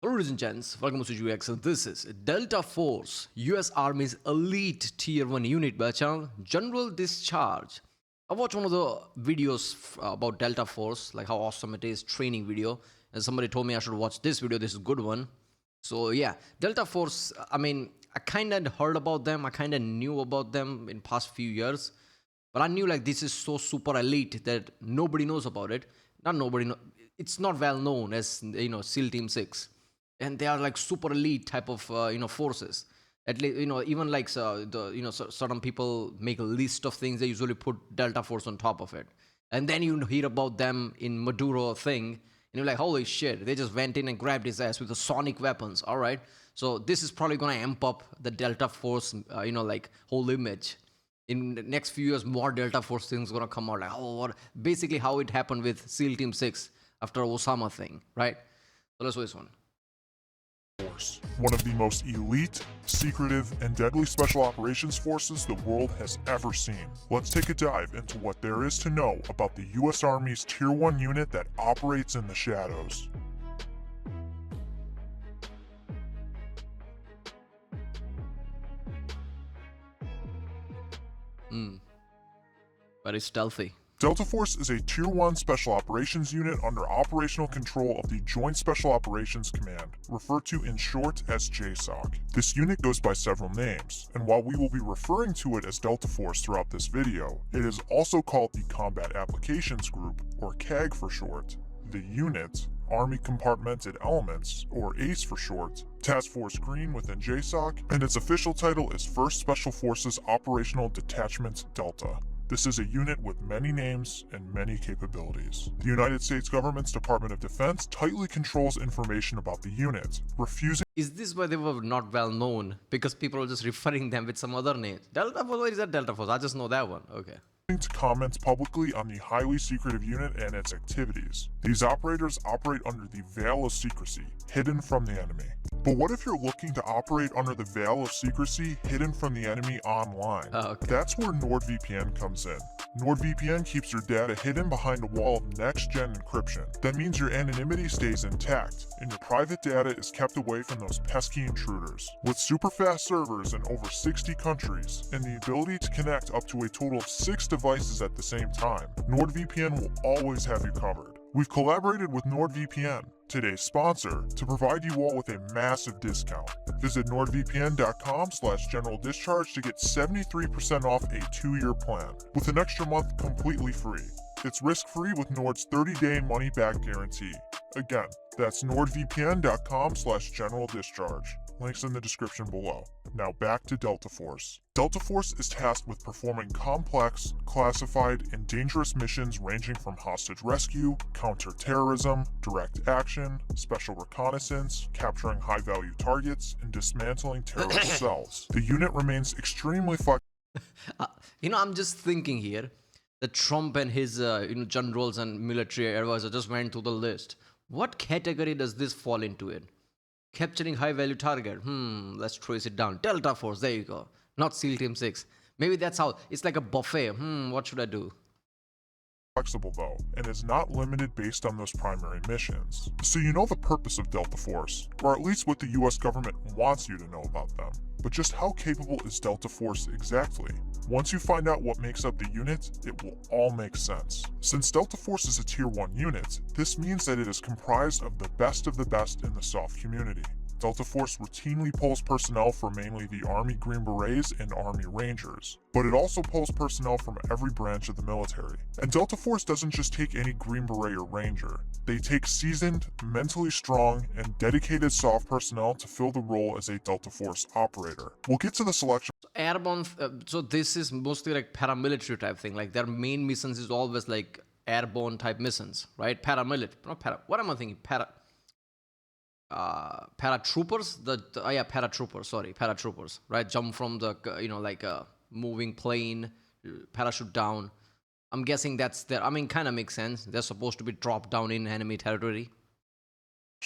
Hello, ladies and gents. Welcome to UX, and this is Delta Force, US Army's elite Tier 1 unit, bachang, General Discharge. I watched one of the videos about Delta Force, like how awesome it is, training video, and somebody told me I should watch this video. This is a good one. So yeah, Delta Force, I kind of heard about them. I kind of knew about them in past few years. But I knew like this is so super elite that nobody knows about it. Not nobody, it's not well known as, SEAL Team 6. And they are like super elite type of, forces. At least, even like certain people make a list of things, they usually put Delta Force on top of it. And then you hear about them in Maduro thing, and you're like, holy shit, they just went in and grabbed his ass with the sonic weapons, all right? So this is probably going to amp up the Delta Force, whole image. In the next few years, more Delta Force things going to come out. Like, basically how it happened with SEAL Team 6 after Osama thing, right? So let's do this one. Force, one of the most elite, secretive, and deadly special operations forces the world has ever seen. Let's take a dive into what there is to know about the US Army's Tier 1 unit that operates in the shadows. Very stealthy. Delta Force is a Tier 1 Special Operations unit under operational control of the Joint Special Operations Command, referred to in short as JSOC. This unit goes by several names, and while we will be referring to it as Delta Force throughout this video, it is also called the Combat Applications Group, or CAG for short. The unit, Army Compartmented Elements, or ACE for short, Task Force Green within JSOC, and its official title is 1st Special Forces Operational Detachment Delta. This is a unit with many names and many capabilities. The United States government's Department of Defense tightly controls information about the unit, refusing. Is this why they were not well known? Because people are just referring them with some other names. Delta Force, what is that Delta Force? I just know that one. Okay. To comment publicly on the highly secretive unit and its activities. These operators operate under the veil of secrecy, hidden from the enemy. But what if you're looking to operate under the veil of secrecy, hidden from the enemy online? Okay. That's where NordVPN comes in. NordVPN keeps your data hidden behind a wall of next-gen encryption. That means your anonymity stays intact, and your private data is kept away from those pesky intruders. With super fast servers in over 60 countries, and the ability to connect up to a total of 6 devices at the same time, NordVPN will always have you covered. We've collaborated with NordVPN, today's sponsor, to provide you all with a massive discount. Visit nordvpn.com/generaldischarge to get 73% off a 2-year plan, with an extra month completely free. It's risk-free with Nord's 30-day money-back guarantee. Again, that's nordvpn.com/generaldischarge. Links in the description below. Now back to Delta Force. Delta Force is tasked with performing complex, classified, and dangerous missions ranging from hostage rescue, counter-terrorism, direct action, special reconnaissance, capturing high-value targets, and dismantling terrorist cells. The unit remains extremely flexible. I'm just thinking here that Trump and his generals and military advisors just went through the list. What category does this fall into it? Capturing high-value target. Let's trace it down. Delta Force, there you go. Not SEAL Team 6. Maybe that's how. It's like a buffet. What should I do? Flexible though, and is not limited based on those primary missions. So you know the purpose of Delta Force, or at least what the US government wants you to know about them. But just how capable is Delta Force exactly? Once you find out what makes up the unit, it will all make sense. Since Delta Force is a Tier 1 unit, this means that it is comprised of the best in the soft community. Delta Force routinely pulls personnel from mainly the Army Green Berets and Army Rangers, but it also pulls personnel from every branch of the military. And Delta Force doesn't just take any Green Beret or Ranger. They take seasoned, mentally strong, and dedicated soft personnel to fill the role as a Delta Force operator. We'll get to the selection. Airborne, so this is mostly like paramilitary type thing. Like their main missions is always like airborne type missions, right? Paramilitary, what am I thinking? Paratroopers, paratroopers, right? Jump from the like a moving plane, parachute down. I'm guessing that's there. Kind of makes sense. They're supposed to be dropped down in enemy territory.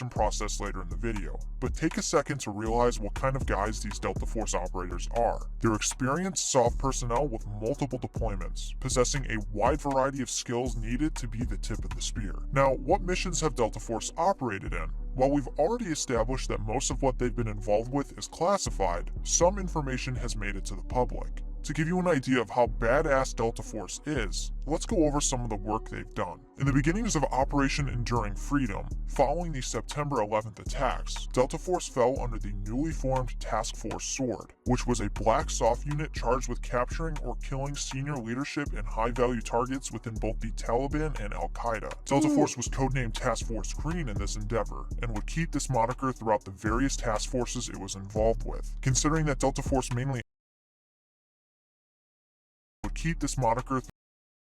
Process later in the video, but take a second to realize what kind of guys these Delta Force operators are. They're experienced soft personnel with multiple deployments, possessing a wide variety of skills needed to be the tip of the spear. Now, what missions have Delta Force operated in? While we've already established that most of what they've been involved with is classified, some information has made it to the public. To give you an idea of how badass Delta Force is, let's go over some of the work they've done. In the beginnings of Operation Enduring Freedom, following the September 11th attacks, Delta Force fell under the newly formed Task Force Sword, which was a black soft unit charged with capturing or killing senior leadership and high-value targets within both the Taliban and Al-Qaeda. Delta Force was codenamed Task Force Green in this endeavor, and would keep this moniker throughout the various task forces it was involved with. Considering that Delta Force mainly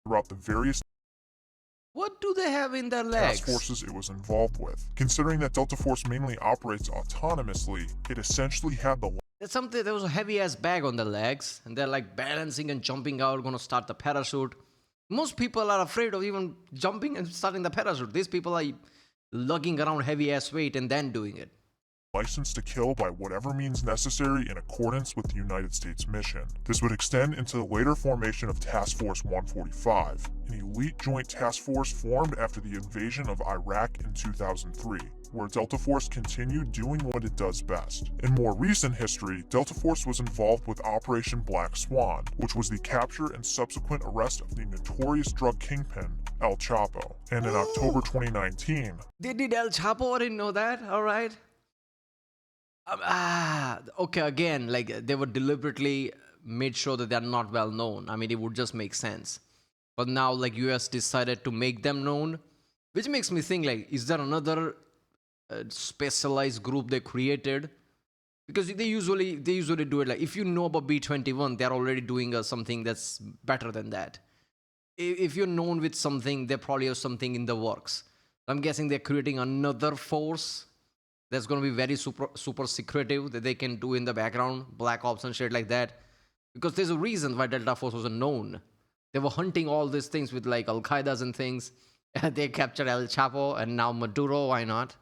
throughout the various What do they have in their task legs? forces it was involved with. Considering that Delta Force mainly operates autonomously, it essentially had the There's something. There was a heavy ass bag on their legs, and they're like balancing and jumping out, gonna start the parachute. Most people are afraid of even jumping and starting the parachute. These people are lugging around heavy ass weight and then doing it. license to kill by whatever means necessary in accordance with the United States mission. This would extend into the later formation of Task Force 145, an elite joint task force formed after the invasion of Iraq in 2003, where Delta Force continued doing what it does best. In more recent history, Delta Force was involved with Operation Black Swan, which was the capture and subsequent arrest of the notorious drug kingpin El Chapo. And in October 2019, They did El Chapo. I didn't know that. All right. Okay. Again, like they were deliberately made sure that they're not well known. I mean, it would just make sense. But now, like US decided to make them known, which makes me think, like, is there another specialized group they created? Because they usually do it like, if you know about B-21, they're already doing something that's better than that. If you're known with something, they probably have something in the works. I'm guessing they're creating another force that's going to be very super secretive that they can do in the background, black ops and shit like that. Because there's a reason why Delta Force wasn't known. They were hunting all these things with like Al Qaeda's and things. They captured El Chapo and now Maduro. Why not?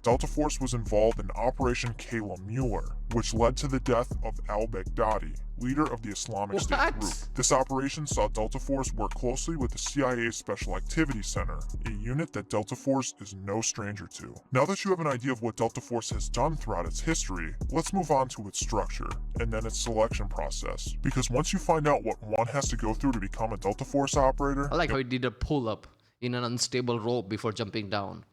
Delta Force was involved in Operation Kayla Mueller, which led to the death of al-Baghdadi, leader of the Islamic State What? group. This operation saw Delta Force work closely with the CIA's Special Activities Center, a unit that Delta Force is no stranger to. Now that you have an idea of what Delta Force has done throughout its history, let's move on to its structure, and then its selection process. Because once you find out what one has to go through to become a Delta Force operator, I like how he did a pull-up in an unstable rope before jumping down,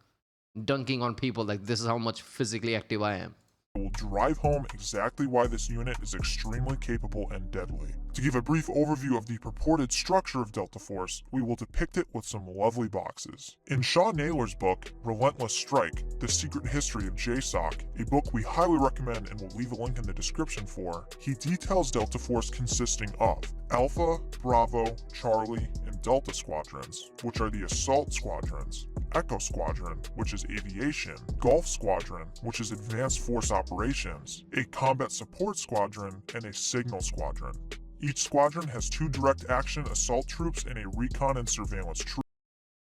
dunking on people like, this is how much physically active I am. it will drive home exactly why this unit is extremely capable and deadly. To give a brief overview of the purported structure of Delta Force, we will depict it with some lovely boxes. In Shaw Naylor's book, Relentless Strike, The Secret History of JSOC, a book we highly recommend and will leave a link in the description for, he details Delta Force consisting of Alpha, Bravo, Charlie, and Delta Squadrons, which are the assault squadrons, Echo Squadron, which is aviation, Gulf Squadron, which is advanced force operations, a combat support squadron, and a signal squadron. Each squadron has 2 direct action assault troops and a recon and surveillance troop.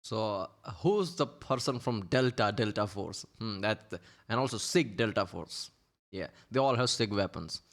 So who's the person from Delta Force? And also SIG Delta Force. Yeah, they all have SIG weapons.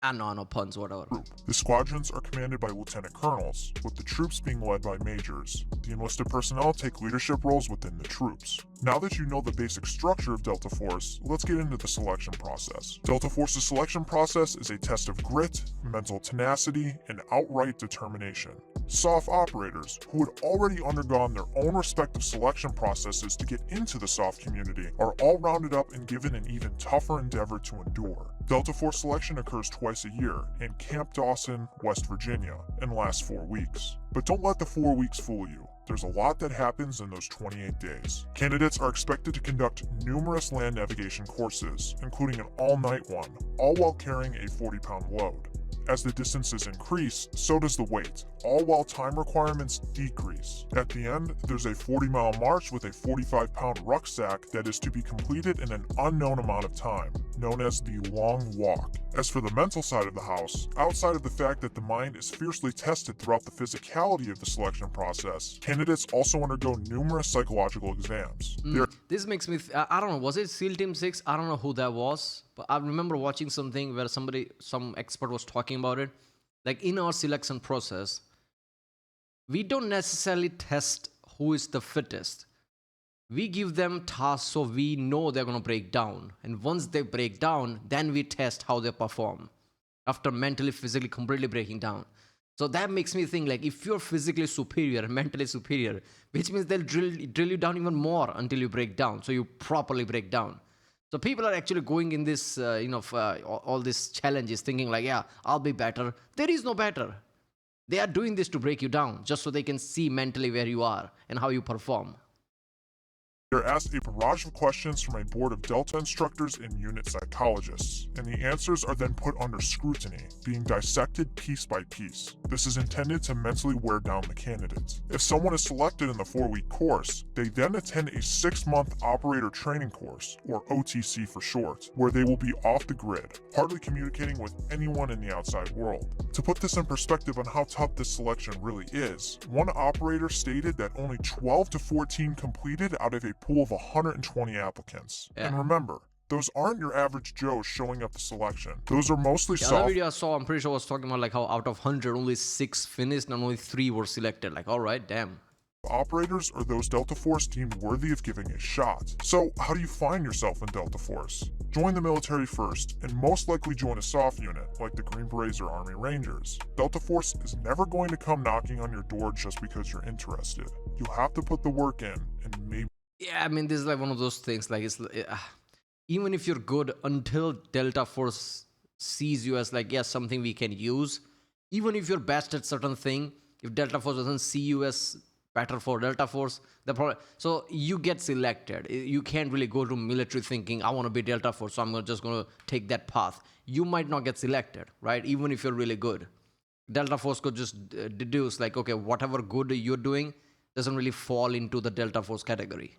And no puns, whatever. The squadrons are commanded by lieutenant colonels, with the troops being led by majors. The enlisted personnel take leadership roles within the troops. Now that you know the basic structure of Delta Force, let's get into the selection process. Delta Force's selection process is a test of grit, mental tenacity, and outright determination. SOF operators, who had already undergone their own respective selection processes to get into the SOF community, are all rounded up and given an even tougher endeavor to endure. Delta Force selection occurs twice a year in Camp Dawson, West Virginia, and lasts 4 weeks. But don't let the 4 weeks fool you. There's a lot that happens in those 28 days. Candidates are expected to conduct numerous land navigation courses, including an all-night one, all while carrying a 40-pound load. As the distances increase, so does the weight, all while time requirements decrease. At the end, there's a 40-mile march with a 45-pound rucksack that is to be completed in an unknown amount of time, known as the Long Walk. As for the mental side of the house, outside of the fact that the mind is fiercely tested throughout the physicality of the selection process, candidates also undergo numerous psychological exams. This makes me, I don't know, was it SEAL Team 6? I don't know who that was, but I remember watching something where some expert was talking about it. Like in our selection process, we don't necessarily test who is the fittest. We give them tasks so we know they're going to break down. And once they break down, then we test how they perform after mentally, physically, completely breaking down. So that makes me think like if you're physically superior, mentally superior, which means they'll drill you down even more until you break down. So you properly break down. So people are actually going in this, all these challenges thinking like, yeah, I'll be better. There is no better. They are doing this to break you down just so they can see mentally where you are and how you perform. They're asked a barrage of questions from a board of Delta instructors and unit psychologists, and the answers are then put under scrutiny, being dissected piece by piece. This is intended to mentally wear down the candidates. If someone is selected in the 4-week course, they then attend a 6-month operator training course, or OTC for short, where they will be off the grid, hardly communicating with anyone in the outside world. To put this in perspective on how tough this selection really is, one operator stated that only 12 to 14 completed out of a pool of 120 applicants. Yeah. And remember, those aren't your average Joes showing up the selection. Those are mostly The other video I saw, I'm pretty sure was talking about like how out of 100, only 6 finished and only 3 were selected. Like, all right, damn. operators or those Delta Force deemed worthy of giving a shot. So how do you find yourself in Delta Force? Join the military first, and most likely join a soft unit, like the Green Berets or Army Rangers. Delta Force is never going to come knocking on your door just because you're interested. You'll have to put the work in, and maybe... Yeah, I mean, this is like one of those things, like, it's even if you're good, until Delta Force sees you as like, yes, something we can use, even if you're best at certain thing, if Delta Force doesn't see you as better for Delta Force, so you get selected. You can't really go to military thinking, I want to be Delta Force, so I'm just going to take that path. You might not get selected, right? Even if you're really good. Delta Force could just deduce like, okay, whatever good you're doing doesn't really fall into the Delta Force category.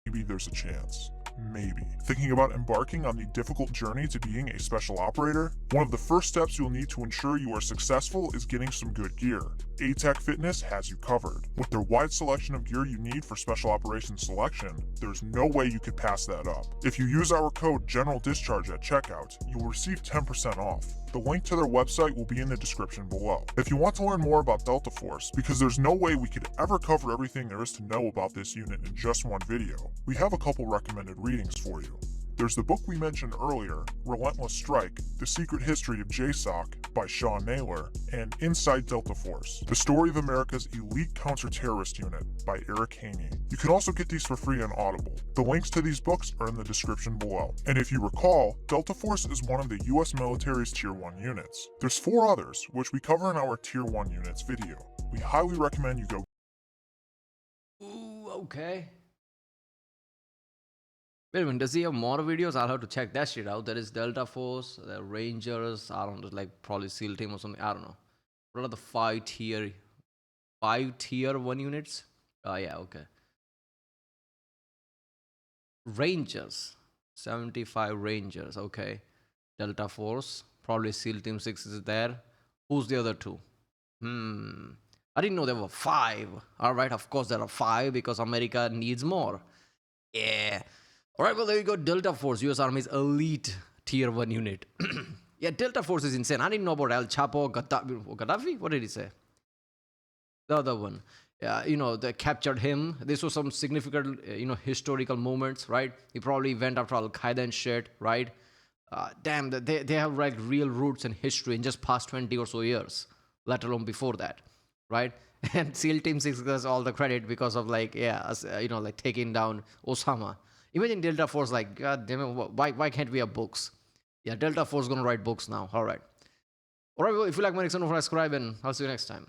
Maybe there's a chance. Maybe. Thinking about embarking on the difficult journey to being a special operator? One of the first steps you'll need to ensure you are successful is getting some good gear. ATAC Fitness has you covered. With their wide selection of gear you need for special operations selection, there's no way you could pass that up. If you use our code General Discharge at checkout, you will receive 10% off. The link to their website will be in the description below. If you want to learn more about Delta Force, because there's no way we could ever cover everything there is to know about this unit in just one video, we have a couple recommended readings for you. There's the book we mentioned earlier, Relentless Strike, The Secret History of JSOC by Sean Naylor, and Inside Delta Force, The Story of America's Elite Counter-Terrorist Unit by Eric Haney. You can also get these for free on Audible. The links to these books are in the description below. And if you recall, Delta Force is one of the US military's Tier 1 units. There's 4 others, which we cover in our Tier 1 units video. We highly recommend you go. Ooh, okay. Wait a minute, does he have more videos? I'll have to check that shit out. There is Delta Force, the Rangers, I don't know, like probably SEAL Team or something. I don't know. What are the 5 tier 1 units? Oh yeah, okay. Rangers, 75 Rangers, okay. Delta Force, probably SEAL Team 6 is there. Who's the other 2? I didn't know there were 5. All right, of course there are 5 because America needs more. Yeah. All right, well, there you go. Delta Force, US Army's elite Tier 1 unit. Yeah, Delta Force is insane. I didn't know about El Chapo, Gaddafi? What did he say? The other one. Yeah, they captured him. This was some significant, historical moments, right? He probably went after Al-Qaeda and shit, right? Damn, they have like real roots in history in just past 20 or so years, let alone before that, right? And SEAL Team 6 gets all the credit because of like, like taking down Osama. Imagine Delta Force like, God damn it, why can't we have books? Yeah, Delta Force is going to write books now. All right. All right, well, if you like my next one, subscribe and I'll see you next time.